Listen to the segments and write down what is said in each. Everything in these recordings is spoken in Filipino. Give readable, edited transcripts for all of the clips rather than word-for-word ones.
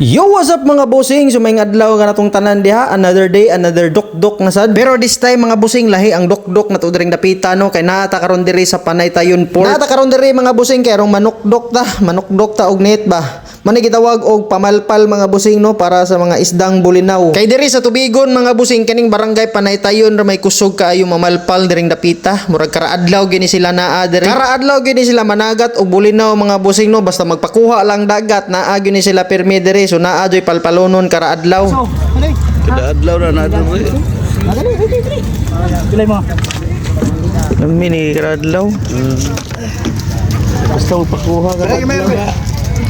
Yo, what's up mga busing? Sumayng adlaw nga natong tanan diha, another day, another dok-dok na sad. Pero this time mga busing, lahi ang dok-dok na tudring dapita no, kay naata karon diri sa Panaytayon Port. Naata karon diri mga busing kay rong manukdok ta og net ba. Mani gitawag og pamalpal mga busing no, para sa mga isdang bulinaw. Kay diri sa tubigon mga busing, kaning barangay Panaytayon ra may kusog kaayo mamalpal diring dapita. Murag karaadlaw gini sila naa diri. Karaadlaw gini sila managat og bulinaw mga busing no, basta magpakuha lang dagat naa gini sila pirmi diri. So naa joy palpalonon karaadlaw. So, halay. Kada-adlaw na nato rin. Dali. Pilay mo. Mini karaadlaw. Basta magpakuha ka.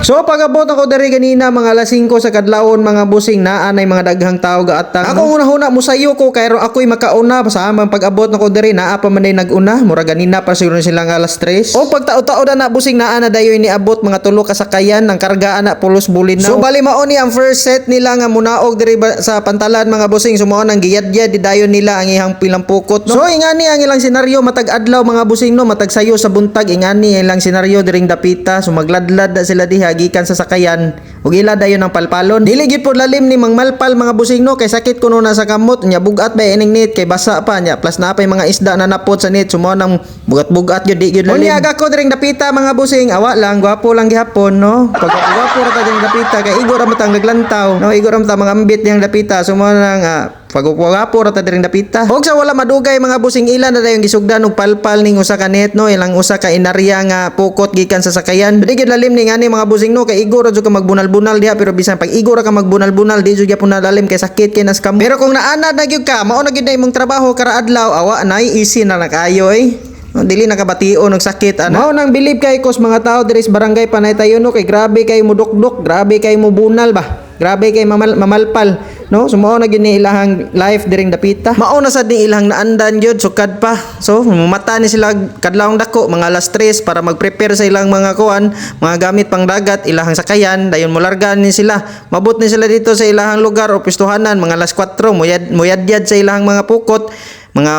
So pag-abot ako diri ganina mga alas 5 sa kadlawon mga busing, naa nay mga daghang tao gaatang. Ako una-una musayo ko kay ako'y makauna sa amang pag-abot nako diri, naa pa man nag-una, mura ganina pa siguro sila nga alas 3. O pagtao-tao na busing, naa na dayoy ni abot mga tulo ka sakayan ng kargaan na pulos bulinaw. So bali mao ni ang first set nila nga munaog diri sa pantalan mga busing, sumuo nang giyad-giyad di dayon nila ang ihang pilang pukot no. So ingani ang ilang senaryo matag adlaw mga busing no, matag sayo sa buntag, ingani ang ilang senaryo diring dapita. So magladlad na sila diha gikan sa sakayan ug ila dayon ang palpalon. Dili gid pod lalim ni mangmalpal mga busing no, kay sakit kuno na sa kamot nya, bugat ba ining net kay basa pa nya, plus na pay mga isda na napot sa net, sumo nang bugat-bugat gyud di gyud lalim. Unya aga ko diring dapita mga busing, awa lang gwapo lang gihapon no. Pag gwapo ra ta diring dapita kay igo ra matang naglantaw no, igo ra ta mga ambit diyang dapita, sumo nang pagwapo ra ta diring dapita. Og sa wala madugay mga busing, ilan na dayon gisugdan og palpal ning usa ka net no, ilang usa ka inarya nga pukot gikan sa sakayan. Di gid lalim ni ngani mga busing no, kay igo ra jud ka magbunal-bunal diha, pero bisan pag igo ra ka magbunal-bunal di jud gyapon lalim kay sakit kay nas kam. Pero kung naanad na gyud ka, mao na gyud na imong trabaho karaadlaw, awa nay easy na kayo dili nakabation og sakit ana. Mao nang bilib kay kos mga tao diri sa barangay Panaytayon no, kay grabe kay mo dukdok, grabe kay mo bunal ba. Grabe kay mamalpal no. So mao na gyud ni ilahang life diring dapita. Mao na sad ni ilang naandan gyud sukad pa. So mamata ni sila kadlawong dako mga alas 3 para mag-prepare sa ilang mga kuan, mga gamit pang dagat, ilahang sakayan, dayon molargan ni sila. Mabot ni sila dito sa ilahang lugar o pistuhanan mga alas 4, muyadyad sa ilahang mga pukot. Mga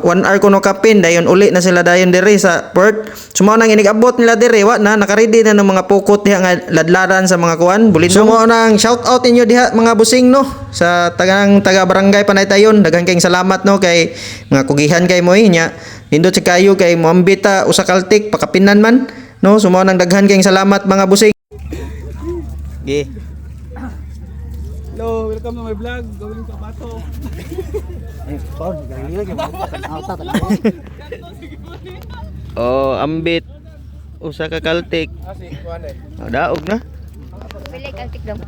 1 hour kuno kapin, dayon uli na sila dayon diri sa port. Sumo nang inigabot nila diri, wa na naka-ready na ng mga pukot diha nga ladlaran sa mga kuan bulin. Sumo nang shout out inyo diha mga busing no, sa taga barangay Panaytayon. Daghang kayong salamat no, kay mga kugihan kay mo nya. Nindot si kayo kay moambita usa kaltik pakapinan man no. Sumo nang daghan kayong salamat mga busing. Gi. Hello, welcome to my vlog. Gawin ka bato. Oh, ambit usa ka kaltik. Daog na. Bili kaltik daw.